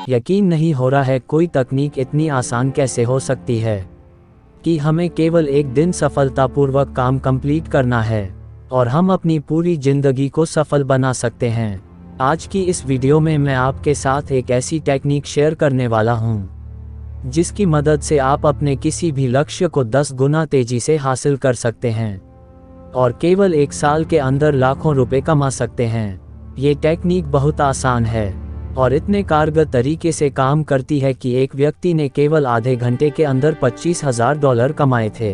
यकीन नहीं हो रहा है कोई तकनीक इतनी आसान कैसे हो सकती है कि हमें केवल एक दिन सफलतापूर्वक काम कंप्लीट करना है और हम अपनी पूरी जिंदगी को सफल बना सकते हैं। आज की इस वीडियो में मैं आपके साथ एक ऐसी टेक्निक शेयर करने वाला हूं जिसकी मदद से आप अपने किसी भी लक्ष्य को 10 गुना तेजी से हासिल कर सकते हैं और केवल 1 साल के अंदर लाखों रुपए कमा सकते हैं। ये टेक्निक बहुत आसान है और इतने कारगर तरीके से काम करती है कि एक व्यक्ति ने केवल आधे घंटे के अंदर $25,000 कमाए थे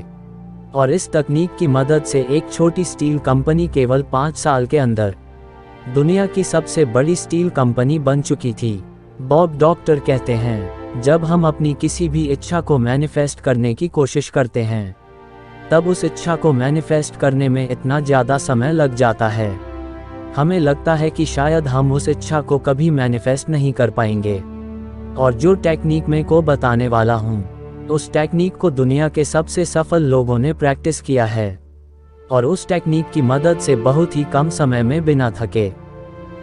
और इस तकनीक की मदद से एक छोटी स्टील कंपनी केवल 5 साल के अंदर दुनिया की सबसे बड़ी स्टील कंपनी बन चुकी थी। बॉब डॉक्टर कहते हैं, जब हम अपनी किसी भी इच्छा को मैनिफेस्ट करने की कोशिश करते हैं तब उस इच्छा को मैनिफेस्ट करने में इतना ज़्यादा समय लग जाता है, हमें लगता है कि शायद हम उस इच्छा को कभी मैनिफेस्ट नहीं कर पाएंगे। और जो टेक्निक मैं को बताने वाला हूँ, उस टेक्निक को दुनिया के सबसे सफल लोगों ने प्रैक्टिस किया है और उस टेक्निक की मदद से बहुत ही कम समय में बिना थके,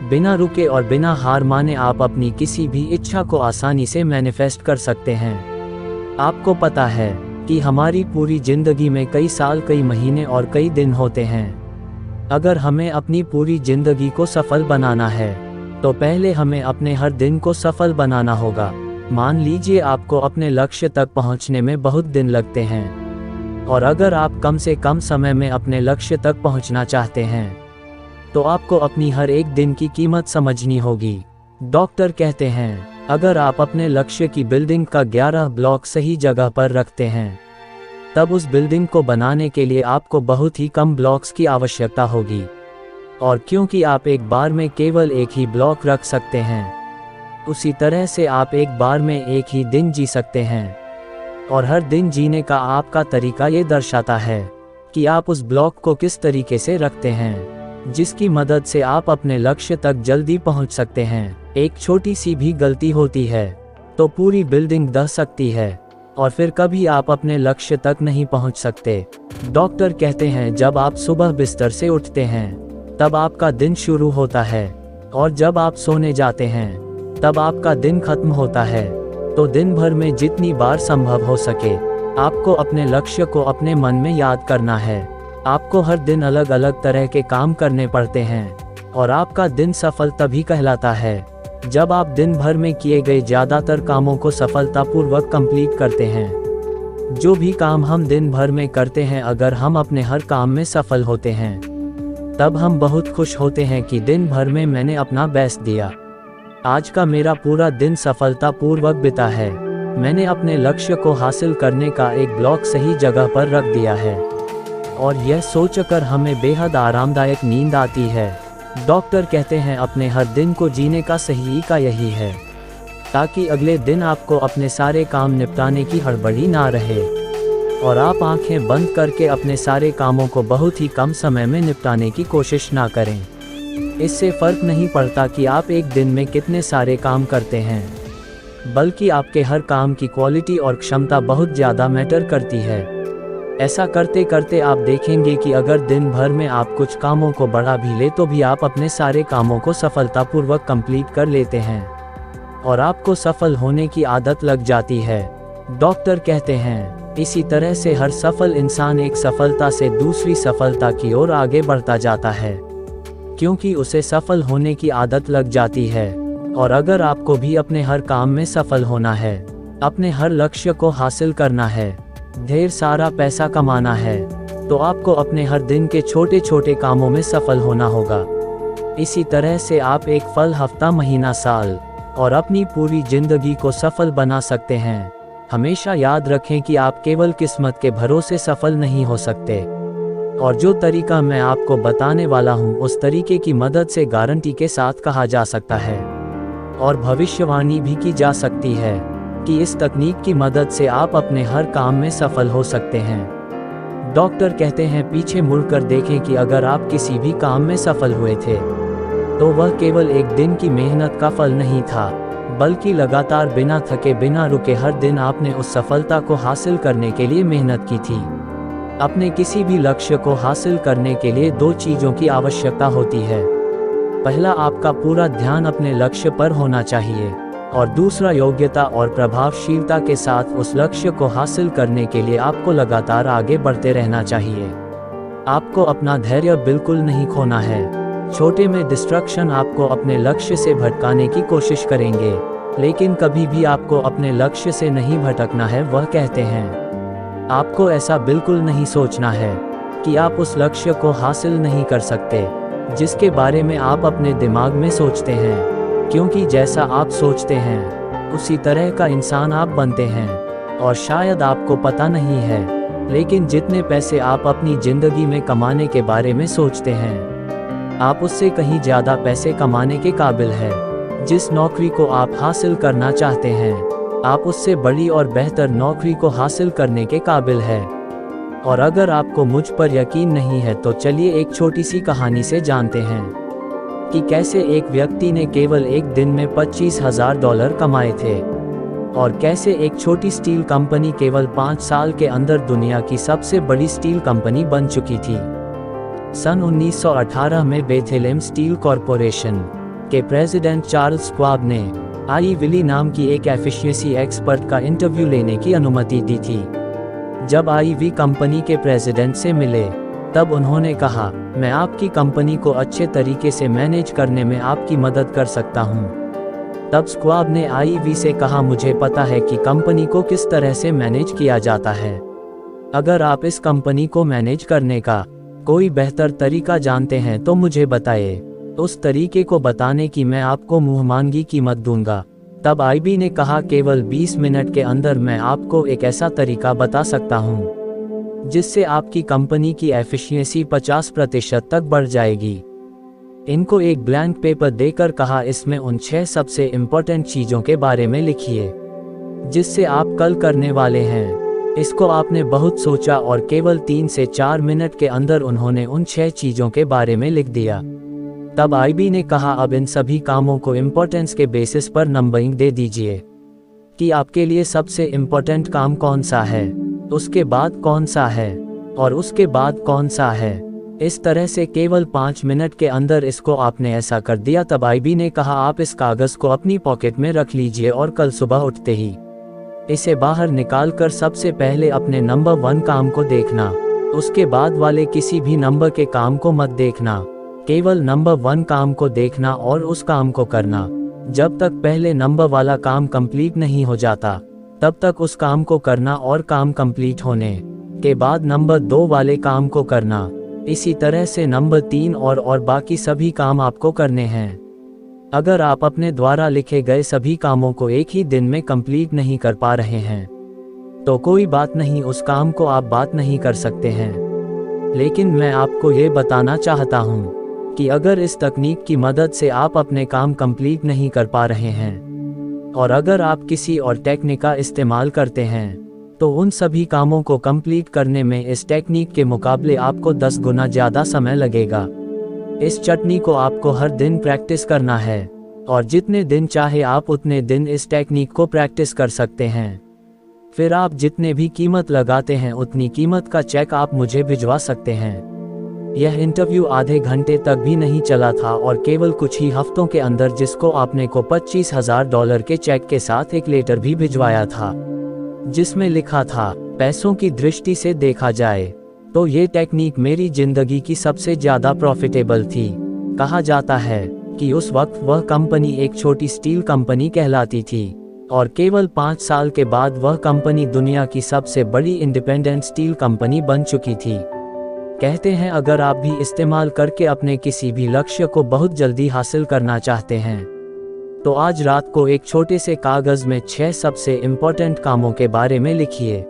बिना रुके और बिना हार माने आप अपनी किसी भी इच्छा को आसानी से मैनिफेस्ट कर सकते हैं। आपको पता है कि हमारी पूरी जिंदगी में कई साल, कई महीने और कई दिन होते हैं। अगर हमें अपनी पूरी जिंदगी को सफल बनाना है तो पहले हमें अपने हर दिन को सफल बनाना होगा। मान लीजिए आपको अपने लक्ष्य तक पहुंचने में बहुत दिन लगते हैं और अगर आप कम से कम समय में अपने लक्ष्य तक पहुंचना चाहते हैं तो आपको अपनी हर एक दिन की कीमत समझनी होगी। डॉक्टर कहते हैं, अगर आप अपने लक्ष्य की बिल्डिंग का 11 ब्लॉक सही जगह पर रखते हैं तब उस बिल्डिंग को बनाने के लिए आपको बहुत ही कम ब्लॉक्स की आवश्यकता होगी। और क्योंकि आप एक बार में केवल एक ही ब्लॉक रख सकते हैं, उसी तरह से आप एक बार में एक ही दिन जी सकते हैं और हर दिन जीने का आपका तरीका ये दर्शाता है कि आप उस ब्लॉक को किस तरीके से रखते हैं जिसकी मदद से आप अपने लक्ष्य तक जल्दी पहुंच सकते हैं। एक छोटी सी भी गलती होती है तो पूरी बिल्डिंग ढह सकती है और फिर कभी आप अपने लक्ष्य तक नहीं पहुंच सकते। डॉक्टर कहते हैं, जब आप सुबह बिस्तर से उठते हैं तब आपका दिन शुरू होता है और जब आप सोने जाते हैं तब आपका दिन खत्म होता है। तो दिन भर में जितनी बार संभव हो सके आपको अपने लक्ष्य को अपने मन में याद करना है। आपको हर दिन अलग अलग तरह के काम करने पड़ते हैं और आपका दिन सफल तभी कहलाता है जब आप दिन भर में किए गए ज़्यादातर कामों को सफलतापूर्वक कंप्लीट करते हैं। जो भी काम हम दिन भर में करते हैं, अगर हम अपने हर काम में सफल होते हैं तब हम बहुत खुश होते हैं कि दिन भर में मैंने अपना बेस्ट दिया। आज का मेरा पूरा दिन सफलतापूर्वक बीता है, मैंने अपने लक्ष्य को हासिल करने का एक ब्लॉक सही जगह पर रख दिया है। और यह सोचकर हमें बेहद आरामदायक नींद आती है। डॉक्टर कहते हैं, अपने हर दिन को जीने का सही का यही है ताकि अगले दिन आपको अपने सारे काम निपटाने की हड़बड़ी ना रहे और आप आंखें बंद करके अपने सारे कामों को बहुत ही कम समय में निपटाने की कोशिश ना करें। इससे फर्क नहीं पड़ता कि आप एक दिन में कितने सारे काम करते हैं, बल्कि आपके हर काम की क्वालिटी और क्षमता बहुत ज़्यादा मैटर करती है। ऐसा करते करते आप देखेंगे कि अगर दिन भर में आप कुछ कामों को बढ़ा भी ले तो भी आप अपने सारे कामों को सफलतापूर्वक कंप्लीट कर लेते हैं और आपको सफल होने की आदत लग जाती है। डॉक्टर कहते हैं, इसी तरह से हर सफल इंसान एक सफलता से दूसरी सफलता की ओर आगे बढ़ता जाता है क्योंकि उसे सफल होने की आदत लग जाती है। और अगर आपको भी अपने हर काम में सफल होना है, अपने हर लक्ष्य को हासिल करना है, ढेर सारा पैसा कमाना है, तो आपको अपने हर दिन के छोटे छोटे कामों में सफल होना होगा। इसी तरह से आप एक फल, हफ्ता, महीना, साल और अपनी पूरी जिंदगी को सफल बना सकते हैं। हमेशा याद रखें कि आप केवल किस्मत के भरोसे सफल नहीं हो सकते और जो तरीका मैं आपको बताने वाला हूँ उस तरीके की मदद से गारंटी के साथ कहा जा सकता है और भविष्यवाणी भी की जा सकती है कि इस तकनीक की मदद से आप अपने हर काम में सफल हो सकते हैं। डॉक्टर कहते हैं, पीछे मुड़कर देखें कि अगर आप किसी भी काम में सफल हुए थे तो वह केवल एक दिन की मेहनत का फल नहीं था, बल्कि लगातार बिना थके, बिना रुके हर दिन आपने उस सफलता को हासिल करने के लिए मेहनत की थी। अपने किसी भी लक्ष्य को हासिल करने के लिए 2 चीज़ों की आवश्यकता होती है। पहला, आपका पूरा ध्यान अपने लक्ष्य पर होना चाहिए और दूसरा, योग्यता और प्रभावशीलता के साथ उस लक्ष्य को हासिल करने के लिए आपको लगातार आगे बढ़ते रहना चाहिए। आपको अपना धैर्य बिल्कुल नहीं खोना है। छोटे में डिस्ट्रैक्शन आपको अपने लक्ष्य से भटकाने की कोशिश करेंगे, लेकिन कभी भी आपको अपने लक्ष्य से नहीं भटकना है, वह कहते हैं। आपको ऐसा बिल्कुल नहीं सोचना है कि आप उस लक्ष्य को हासिल नहीं कर सकते जिसके बारे में आप अपने दिमाग में सोचते हैं, क्योंकि जैसा आप सोचते हैं उसी तरह का इंसान आप बनते हैं। और शायद आपको पता नहीं है, लेकिन जितने पैसे आप अपनी जिंदगी में कमाने के बारे में सोचते हैं, आप उससे कहीं ज़्यादा पैसे कमाने के काबिल हैं। जिस नौकरी को आप हासिल करना चाहते हैं, आप उससे बड़ी और बेहतर नौकरी को हासिल करने के काबिल हैं। और अगर आपको मुझ पर यकीन नहीं है तो चलिए एक छोटी सी कहानी से जानते हैं कि कैसे एक व्यक्ति ने केवल एक दिन में $25,000 कमाए थे, और कैसे एक छोटी स्टील कंपनी केवल 5 साल के अंदर दुनिया की सबसे बड़ी स्टील कंपनी बन चुकी थी। सन 1918 में बेथेलेम स्टील कॉरपोरेशन के प्रेसिडेंट चार्ल्स श्वाब ने आई विली नाम की एक एफिशिएंसी एक्सपर्ट का इंटरव्यू लेने की अनुमति दी थी। जब आईवी कंपनी के प्रेसिडेंट से मिले, तब उन्होंने कहा, मैं आपकी कंपनी को अच्छे तरीके से मैनेज करने में आपकी मदद कर सकता हूं। तब श्वाब ने आईवी से कहा, मुझे पता है कि कंपनी को किस तरह से मैनेज किया जाता है। अगर आप इस कंपनी को मैनेज करने का कोई बेहतर तरीका जानते हैं तो मुझे बताइए। उस तरीके को बताने की मैं आपको मुंहमांगी कीमत दूंगा। तब आईबी ने कहा, केवल 20 मिनट के अंदर मैं आपको एक ऐसा तरीका बता सकता हूं जिससे आपकी कंपनी की एफिशिएंसी 50% तक बढ़ जाएगी। इनको एक ब्लैंक पेपर देकर कहा, इसमें उन 6 सबसे इम्पोर्टेंट चीज़ों के बारे में लिखिए जिससे आप कल करने वाले हैं। इसको आपने बहुत सोचा और केवल 3 से 4 मिनट के अंदर उन्होंने उन 6 चीज़ों के बारे में लिख दिया। तब आईबी ने कहा, अब इन सभी कामों को इम्पोर्टेंस के बेसिस पर नंबरिंग दे दीजिए कि आपके लिए सबसे इम्पोर्टेंट काम कौन सा है, उसके बाद कौन सा है और उसके बाद कौन सा है। इस तरह से केवल 5 मिनट के अंदर इसको आपने ऐसा कर दिया। तब आईबी ने कहा, आप इस कागज़ को अपनी पॉकेट में रख लीजिए और कल सुबह उठते ही इसे बाहर निकालकर सबसे पहले अपने नंबर 1 काम को देखना, उसके बाद वाले किसी भी नंबर के काम को मत देखना, केवल नंबर 1 काम को देखना और उस काम को करना। जब तक पहले नंबर वाला काम कंप्लीट नहीं हो जाता, तब तक उस काम को करना और काम कंप्लीट होने के बाद नंबर 2 वाले काम को करना। इसी तरह से नंबर 3 और बाकी सभी काम आपको करने हैं। अगर आप अपने द्वारा लिखे गए सभी कामों को एक ही दिन में कंप्लीट नहीं कर पा रहे हैं, तो कोई बात नहीं, उस काम को आप बात नहीं कर सकते हैं। लेकिन मैं आपको ये बताना चाहता हूँ कि अगर इस तकनीक की मदद से आप अपने काम कंप्लीट नहीं कर पा रहे हैं, और अगर आप किसी और टेक्निक का इस्तेमाल करते हैं, तो उन सभी कामों को कंप्लीट करने में इस टेक्निक के मुकाबले आपको 10 गुना ज़्यादा समय लगेगा। इस चटनी को आपको हर दिन प्रैक्टिस करना है, और जितने दिन चाहे आप उतने दिन इस टेक्निक को प्रैक्टिस कर सकते हैं। फिर आप जितने भी कीमत लगाते हैं उतनी कीमत का चेक आप मुझे भिजवा सकते हैं। यह इंटरव्यू आधे घंटे तक भी नहीं चला था और केवल कुछ ही हफ्तों के अंदर जिसको आपने को $25,000 के चेक के साथ एक लेटर भी भिजवाया था, जिसमें लिखा था, पैसों की दृष्टि से देखा जाए तो ये टेक्निक मेरी जिंदगी की सबसे ज़्यादा प्रॉफिटेबल थी। कहा जाता है कि उस वक्त वह कंपनी एक छोटी स्टील कंपनी कहलाती थी, और केवल 5 साल के बाद वह कंपनी दुनिया की सबसे बड़ी इंडिपेंडेंट स्टील कंपनी बन चुकी थी। कहते हैं, अगर आप भी इस्तेमाल करके अपने किसी भी लक्ष्य को बहुत जल्दी हासिल करना चाहते हैं, तो आज रात को एक छोटे से कागज़ में 6 सबसे इम्पोर्टेंट कामों के बारे में लिखिए,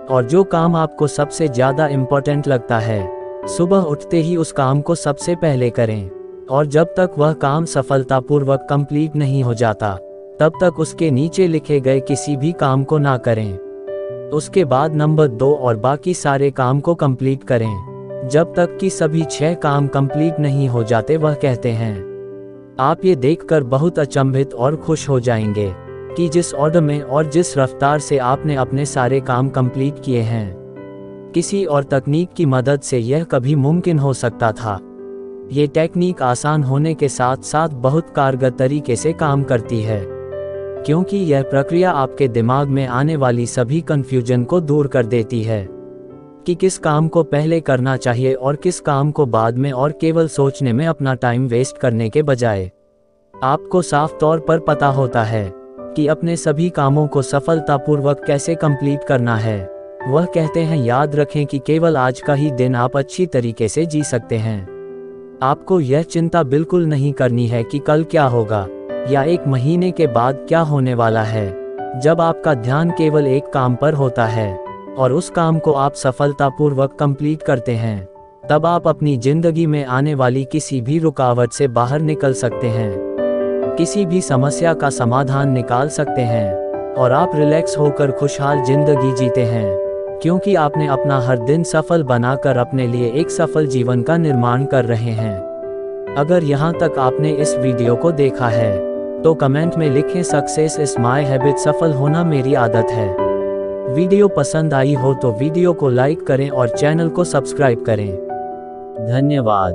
और जो काम आपको सबसे ज़्यादा इम्पोर्टेंट लगता है, सुबह उठते ही उस काम को सबसे पहले करें, और जब तक वह काम सफलतापूर्वक कंप्लीट नहीं हो जाता, तब तक उसके नीचे लिखे गए किसी भी काम को ना करें। उसके बाद नंबर 2 और बाकी सारे काम को कंप्लीट करें, जब तक कि सभी 6 काम कंप्लीट नहीं हो जाते। वह कहते हैं, आप ये देखकर बहुत अचंभित और खुश हो जाएंगे कि जिस ऑर्डर में और जिस रफ्तार से आपने अपने सारे काम कंप्लीट किए हैं, किसी और तकनीक की मदद से यह कभी मुमकिन हो सकता था। ये टेक्निक आसान होने के साथ साथ बहुत कारगर तरीके से काम करती है। क्योंकि यह प्रक्रिया आपके दिमाग में आने वाली सभी कंफ्यूजन को दूर कर देती है कि किस काम को पहले करना चाहिए और किस काम को बाद में, और केवल सोचने में अपना टाइम वेस्ट करने के बजाय आपको साफ तौर पर पता होता है कि अपने सभी कामों को सफलतापूर्वक कैसे कंप्लीट करना है। वह कहते हैं, याद रखें कि केवल आज का ही दिन आप अच्छी तरीके से जी सकते हैं। आपको यह चिंता बिल्कुल नहीं करनी है कि कल क्या होगा या एक महीने के बाद क्या होने वाला है। जब आपका ध्यान केवल एक काम पर होता है और उस काम को आप सफलतापूर्वक कंप्लीट करते हैं, तब आप अपनी जिंदगी में आने वाली किसी भी रुकावट से बाहर निकल सकते हैं, किसी भी समस्या का समाधान निकाल सकते हैं और आप रिलैक्स होकर खुशहाल जिंदगी जीते हैं, क्योंकि आपने अपना हर दिन सफल बनाकर अपने लिए एक सफल जीवन का निर्माण कर रहे हैं। अगर यहाँ तक आपने इस वीडियो को देखा है तो कमेंट में लिखें, सक्सेस इज माय हैबिट, सफल होना मेरी आदत है। वीडियो पसंद आई हो तो वीडियो को लाइक करें और चैनल को सब्सक्राइब करें। धन्यवाद।